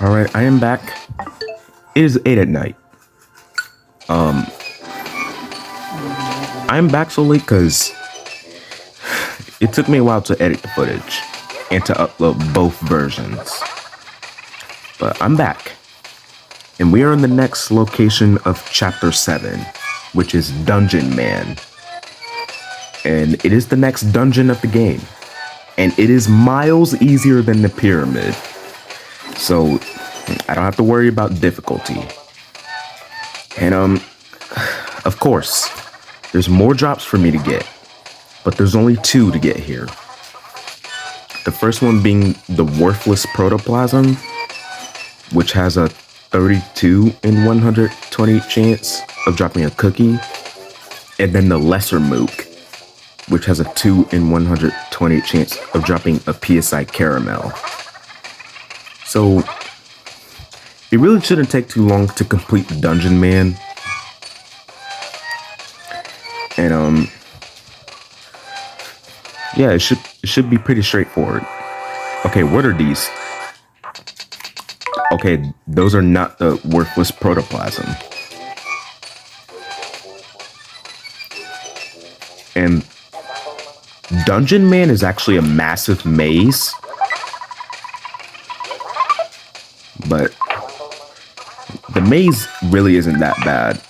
All right, I am back. It is 8 at night. I'm back so late because it took me a while to edit the footage and to upload both versions. But I'm back. And we are in the next location of Chapter 7, which is Dungeon Man. And it is the next dungeon of the game. And it is miles easier than the pyramid. So I don't have to worry about difficulty. And of course, there's more drops for me to get, but there's only 2 to get here. The first one being the worthless protoplasm, which has a 32 in 120 chance of dropping a cookie, and then the lesser mook, which has a 2 in 120 chance of dropping a PSI caramel. So it really shouldn't take too long to complete the Dungeon Man. And yeah, it should be pretty straightforward. Okay, what are these? Okay, those are not the worthless protoplasm. And Dungeon Man is actually a massive maze. But the maze really isn't that bad.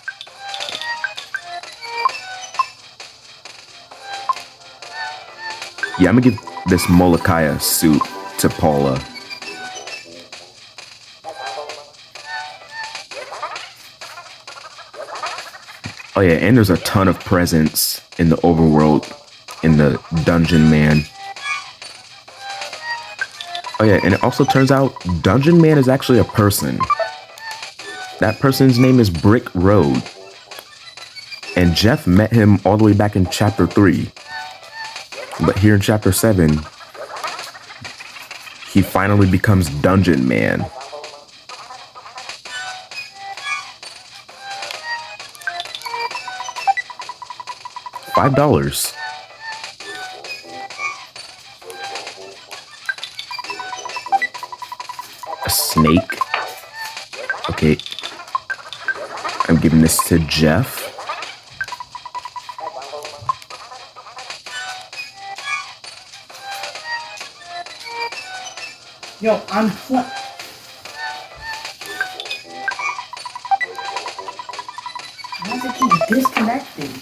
Yeah, I'm gonna give this Molokai suit to Paula. Oh yeah, and there's a ton of presents in the overworld in the Dungeon Man. Oh yeah, and it also turns out Dungeon Man is actually a person. That person's name is Brick Road. And Jeff met him all the way back in Chapter 3. But here in Chapter 7, he finally becomes Dungeon Man. $5. A snake. Okay. I'm giving this to Jeff. Yo, I'm why does it keep disconnecting?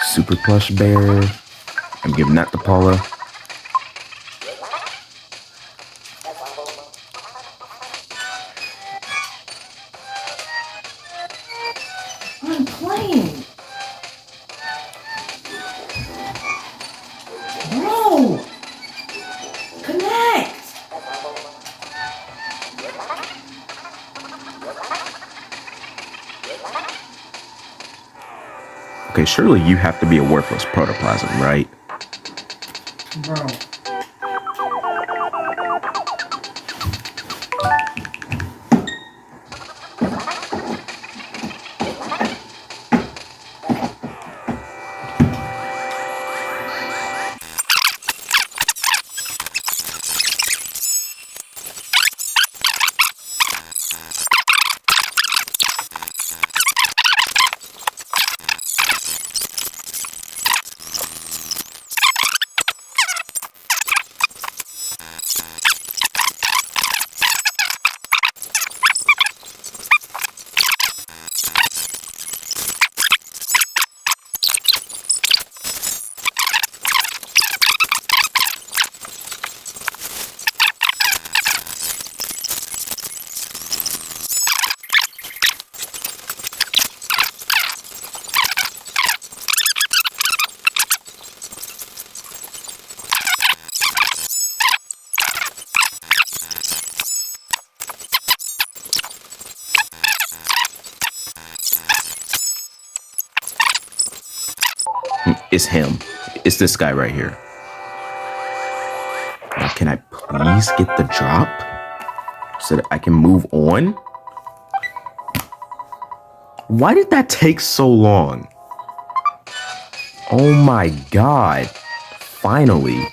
Super plush bear. I'm giving that to Paula. I'm playing. Bro! Connect! Okay, surely you have to be a worthless protoplasm, right? Bro. It's him. It's this guy right here. Now, can I please get the drop so that I can move on? Why did that take so long? Oh my god. Finally.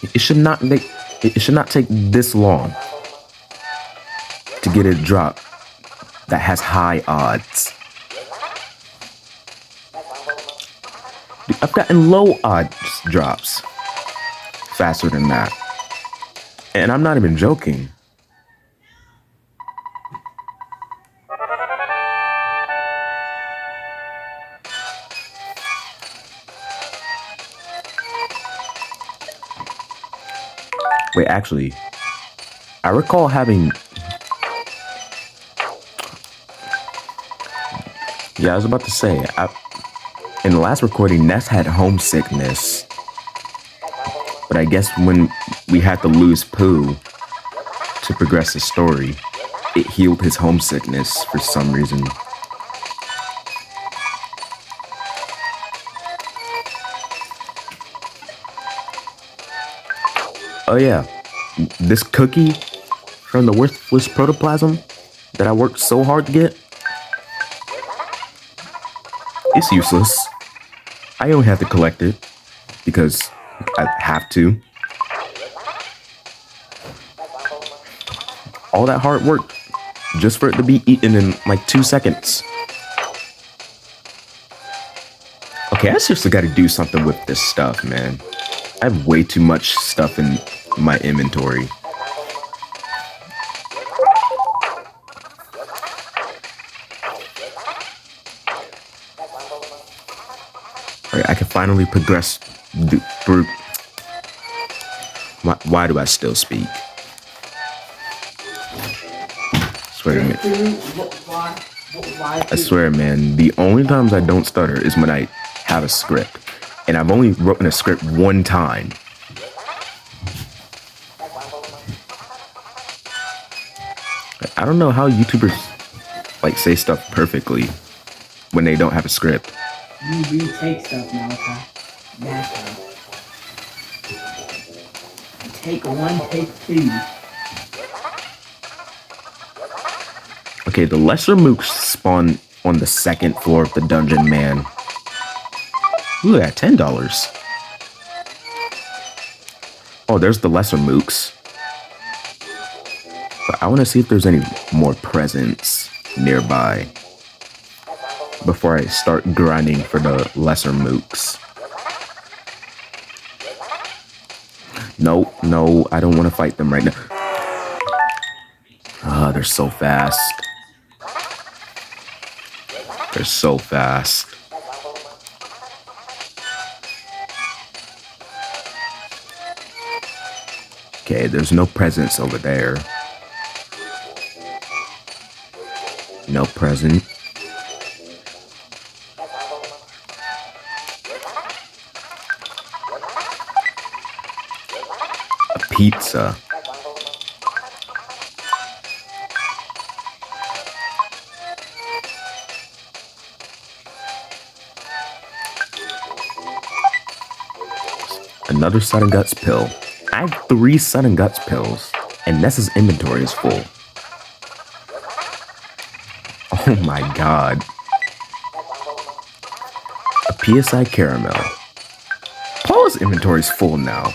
It should not take this long to get a drop that has high odds. Dude, I've gotten low odds drops faster than that. And I'm not even joking. Wait, actually, I recall having... Yeah, I was about to say, in the last recording, Ness had homesickness. But I guess when we had to lose Pooh to progress the story, it healed his homesickness for some reason. Oh yeah, this cookie from the worthless protoplasm that I worked so hard to get, it's useless. I only have to collect it because I have to. All that hard work just for it to be eaten in like 2 seconds. Okay, I seriously gotta do something with this stuff, man. I have way too much stuff in my inventory. Alright, I can finally progress through. Why do I still speak? I swear, man, the only times I don't stutter is when I have a script. And I've only written a script one time. I don't know how YouTubers like say stuff perfectly when they don't have a script. You retake stuff, Malachi. Naturally. Take one, take two. Okay, the lesser mooks spawn on the second floor of the dungeon, man. Ooh, at $10. Oh, there's the lesser mooks. But I want to see if there's any more presents nearby before I start grinding for the lesser mooks. No, I don't want to fight them right now. Ah, they're so fast. They're so fast. Okay, there's no presents over there. No present. A pizza. Another Sun and Guts pill. I have 3 Sun and Guts pills, and Ness's inventory is full. Oh my god. A PSI caramel. Paul's inventory is full now.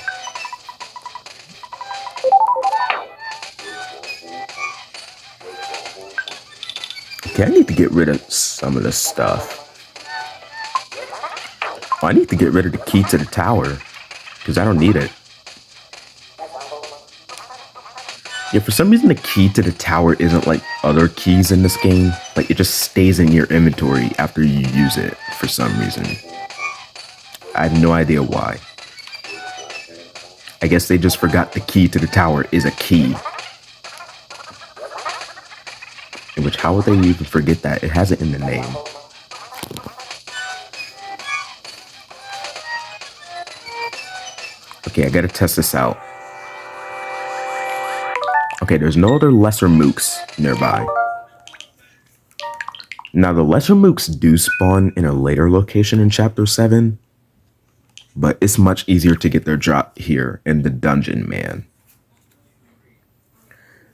Okay, I need to get rid of some of this stuff. Oh, I need to get rid of the key to the tower, because I don't need it. Yeah, for some reason the key to the tower isn't like other keys in this game. Like, it just stays in your inventory after you use it for some reason. I have no idea why. I guess they just forgot the key to the tower is a key. In which, how would they even forget that? It has it in the name. Okay, I gotta test this out. Okay, there's no other lesser mooks nearby. Now, the lesser mooks do spawn in a later location in Chapter 7, but it's much easier to get their drop here in the dungeon, man.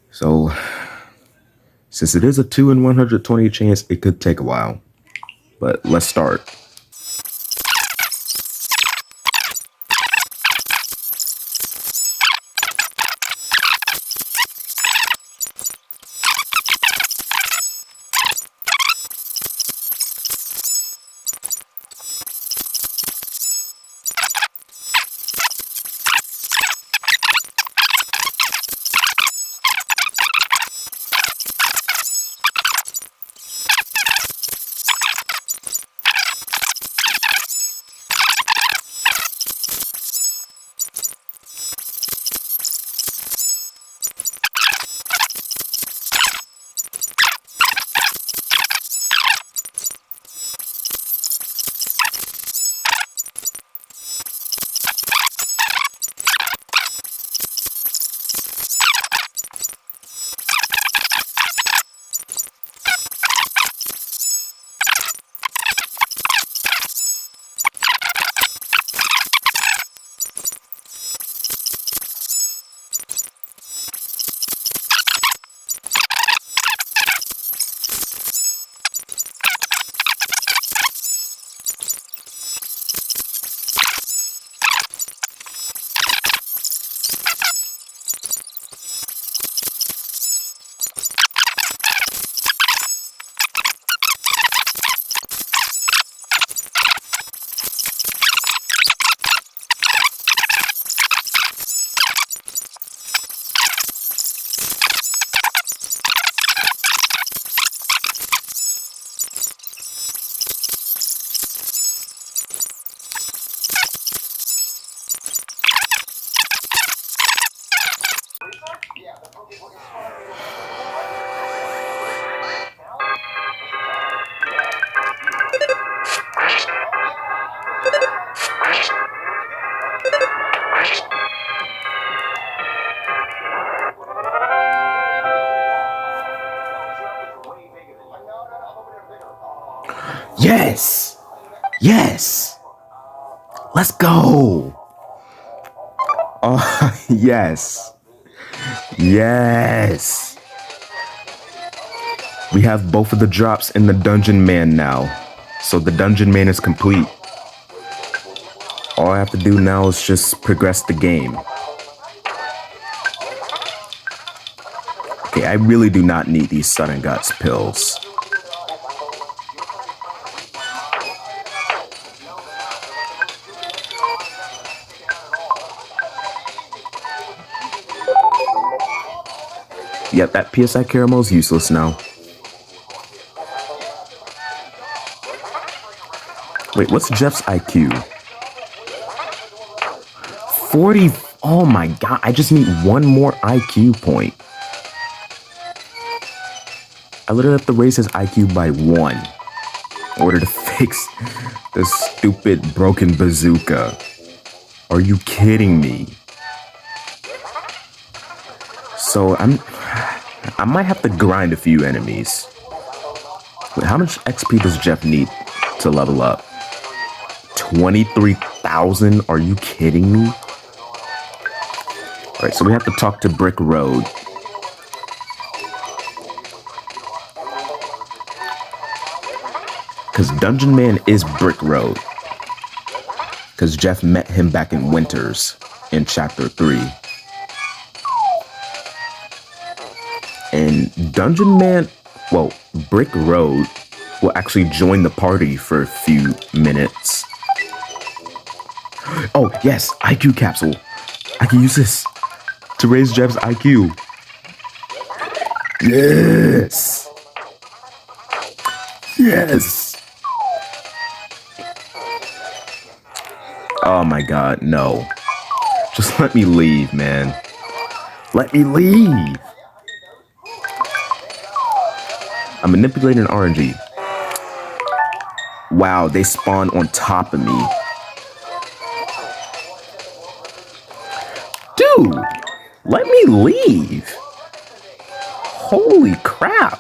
So, since it is a 2 in 120 chance, it could take a while. But let's start. Yes! Yes! Let's go! Oh, yes. Yes. We have both of the drops in the Dungeon Man now. So the Dungeon Man is complete. All I have to do now is just progress the game. Okay, I really do not need these Sudden Guts pills. Yep, that PSI caramel is useless now. Wait, what's Jeff's IQ? 40. Oh my god, I just need one more IQ point. I literally have to raise his IQ by 1 in order to fix this stupid broken bazooka. Are you kidding me? So I might have to grind a few enemies. Wait, how much XP does Jeff need to level up? 23,000? Are you kidding me? Alright, so we have to talk to Brick Road. Because Dungeon Man is Brick Road. Because Jeff met him back in Winters in Chapter 3. And Dungeon Man, well, Brick Road will actually join the party for a few minutes. Oh, yes, IQ capsule. I can use this to raise Jeff's IQ. Yes. Yes. Oh my god, no. Just let me leave, man. Let me leave. I'm manipulating RNG. Wow, they spawn on top of me. Dude, let me leave. Holy crap.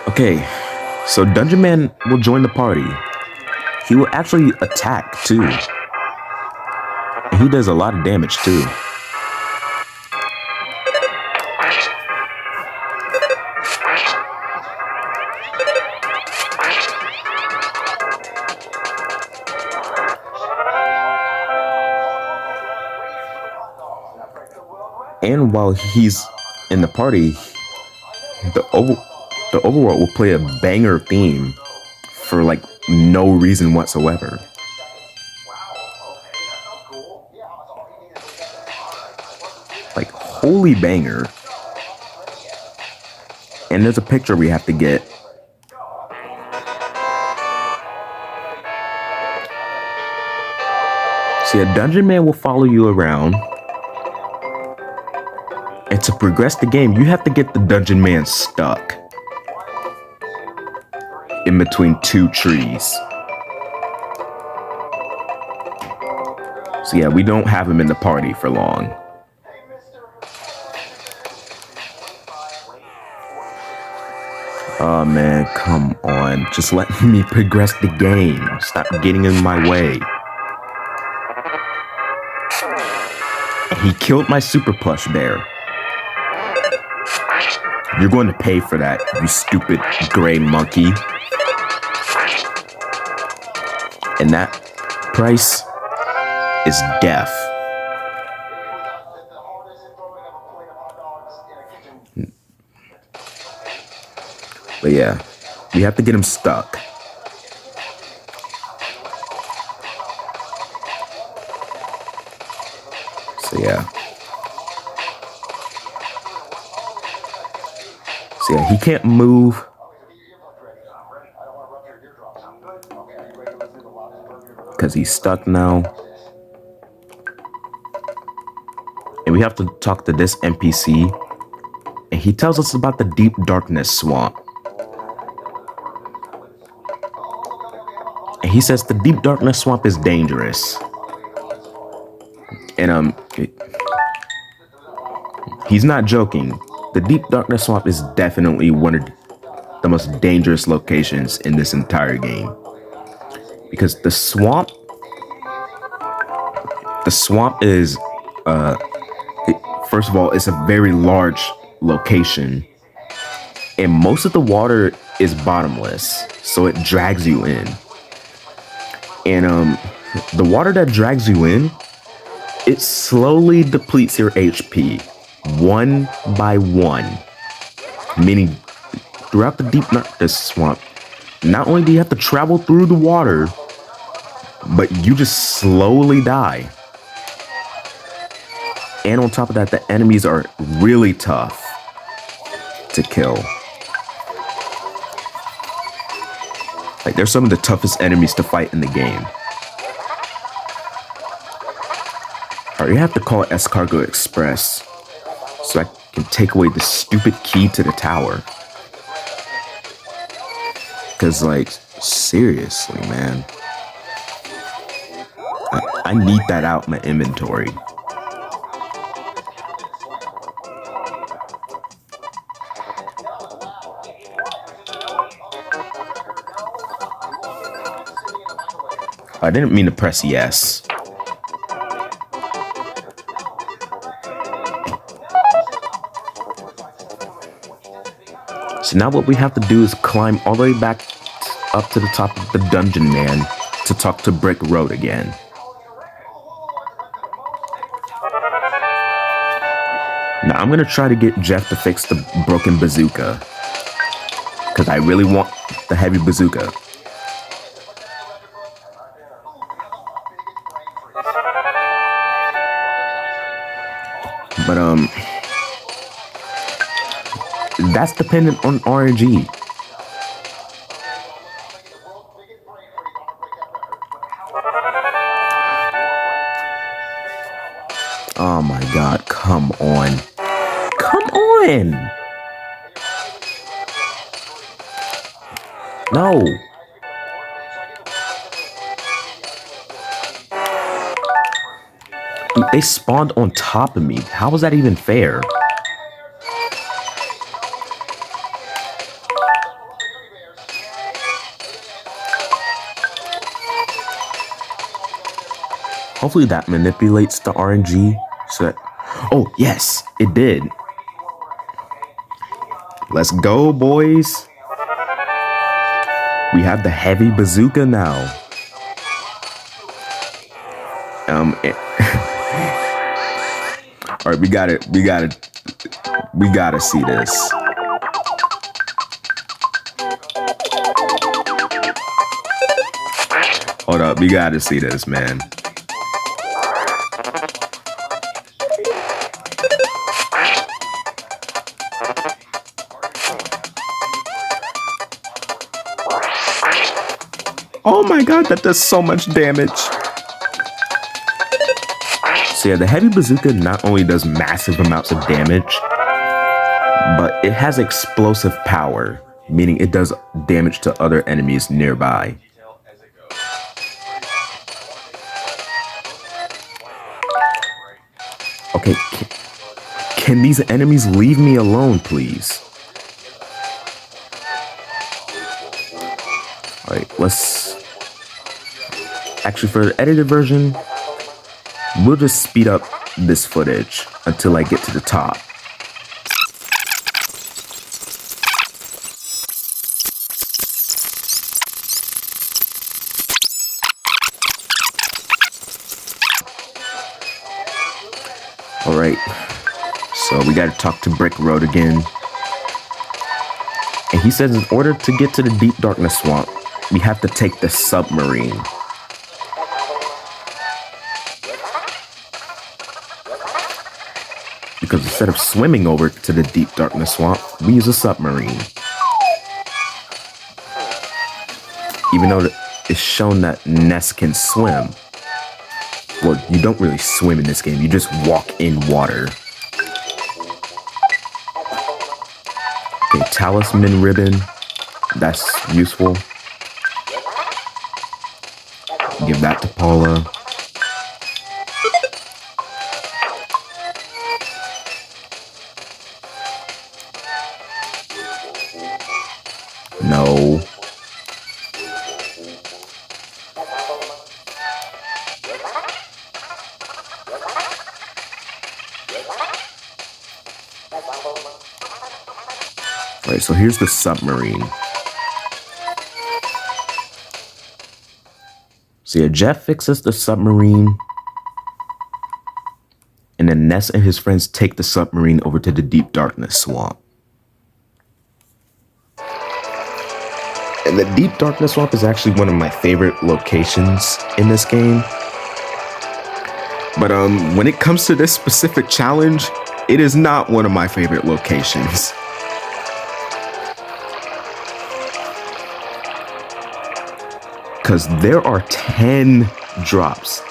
Okay, so Dungeon Man will join the party. He will actually attack too. And he does a lot of damage too. And while he's in the party, the overworld will play a banger theme for like no reason whatsoever. Like holy banger. And there's a picture we have to get. See, a Dungeon Man will follow you around. And to progress the game, you have to get the Dungeon Man stuck in between 2 trees. So yeah, we don't have him in the party for long. Oh man, come on. Just let me progress the game. Stop getting in my way. And he killed my super plush bear. You're going to pay for that, you stupid gray monkey. And that price is death. But yeah, we have to get him stuck. So yeah. So yeah, he can't move. Because he's stuck now. And we have to talk to this NPC. And he tells us about the deep darkness swamp. And he says the deep darkness swamp is dangerous. And he's not joking. The deep darkness swamp is definitely one of the most dangerous locations in this entire game. Because the swamp is, first of all, it's a very large location. And most of the water is bottomless, so it drags you in. And the water that drags you in, it slowly depletes your HP, one by one. Meaning, throughout the deep darkness swamp, not only do you have to travel through the water, but you just slowly die. And on top of that, the enemies are really tough to kill. Like, they're some of the toughest enemies to fight in the game. Alright, you have to call Escargot Express so I can take away the stupid key to the tower. Because, like, seriously, man. I need that out in my inventory. I didn't mean to press yes. So now what we have to do is climb all the way back up to the top of the dungeon, man, to talk to Brick Road again. Now I'm gonna try to get Jeff to fix the broken bazooka, because I really want the heavy bazooka. But that's dependent on RNG. Oh my god, come on. Come on! No! Dude, they spawned on top of me. How was that even fair? Hopefully that manipulates the RNG so that... Oh, yes, it did. Let's go, boys. We have the heavy bazooka now. All right, we gotta see this. Hold up, we gotta see this, man. Oh my god, that does so much damage. So yeah, the heavy bazooka not only does massive amounts of damage, but it has explosive power, meaning it does damage to other enemies nearby. Okay, can these enemies leave me alone, please? Alright, let's... Actually, for the edited version, we'll just speed up this footage until I get to the top. Alright, so we gotta talk to Brick Road again. And he says in order to get to the Deep Darkness Swamp, we have to take the submarine. because instead of swimming over to the deep darkness swamp, we use a submarine. Even though it's shown that Ness can swim. Well, you don't really swim in this game, you just walk in water. Okay, talisman ribbon. That's useful. Give that to Paula. No. Alright, so here's the submarine. So yeah, Jeff fixes the submarine. And then Ness and his friends take the submarine over to the deep darkness swamp. And the deep darkness swamp is actually one of my favorite locations in this game. But when it comes to this specific challenge, it is not one of my favorite locations. Because there are 10 drops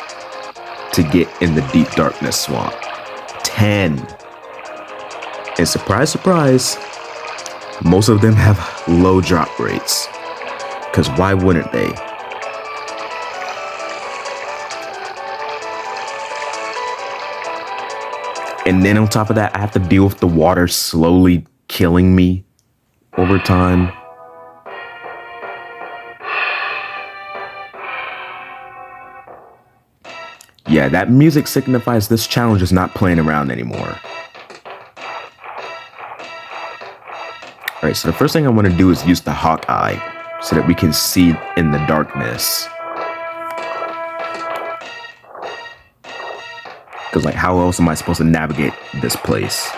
to get in the deep darkness swamp. 10. And surprise, surprise, most of them have low drop rates. Because why wouldn't they? And then on top of that, I have to deal with the water slowly killing me over time. Yeah, that music signifies this challenge is not playing around anymore. Alright, so the first thing I want to do is use the Hawkeye so that we can see in the darkness. Because, like, how else am I supposed to navigate this place?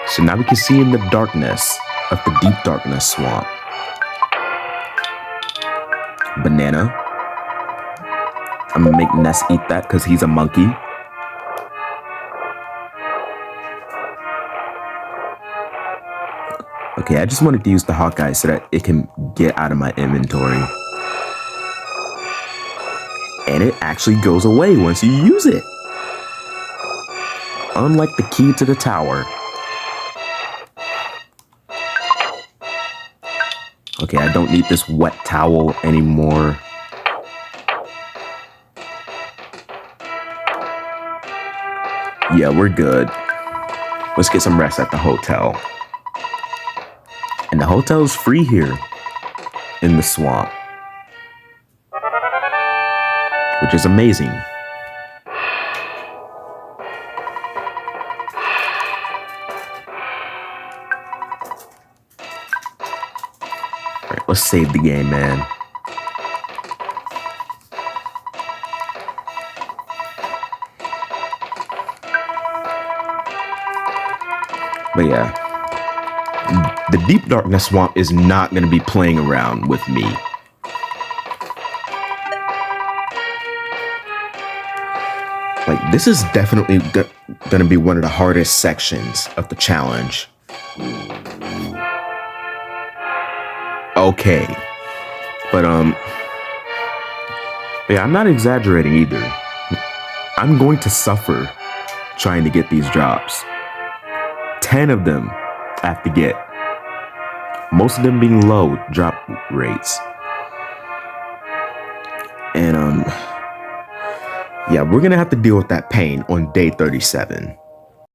So now we can see in the darkness of the deep darkness swamp. Banana. I'm gonna make Ness eat that because he's a monkey. Okay, I just wanted to use the Hawkeye so that it can get out of my inventory. And it actually goes away once you use it. Unlike the key to the tower. Okay, I don't need this wet towel anymore. Yeah, we're good. Let's get some rest at the hotel. And the hotel is free here in the swamp, which is amazing. All right, let's save the game, man. But yeah, the deep darkness swamp is not going to be playing around with me. Like, this is definitely going to be one of the hardest sections of the challenge. Okay. But, yeah, I'm not exaggerating either. I'm going to suffer trying to get these drops. 10 of them I have to get. Most of them being low drop rates. And, yeah, we're gonna have to deal with that pain on day 37.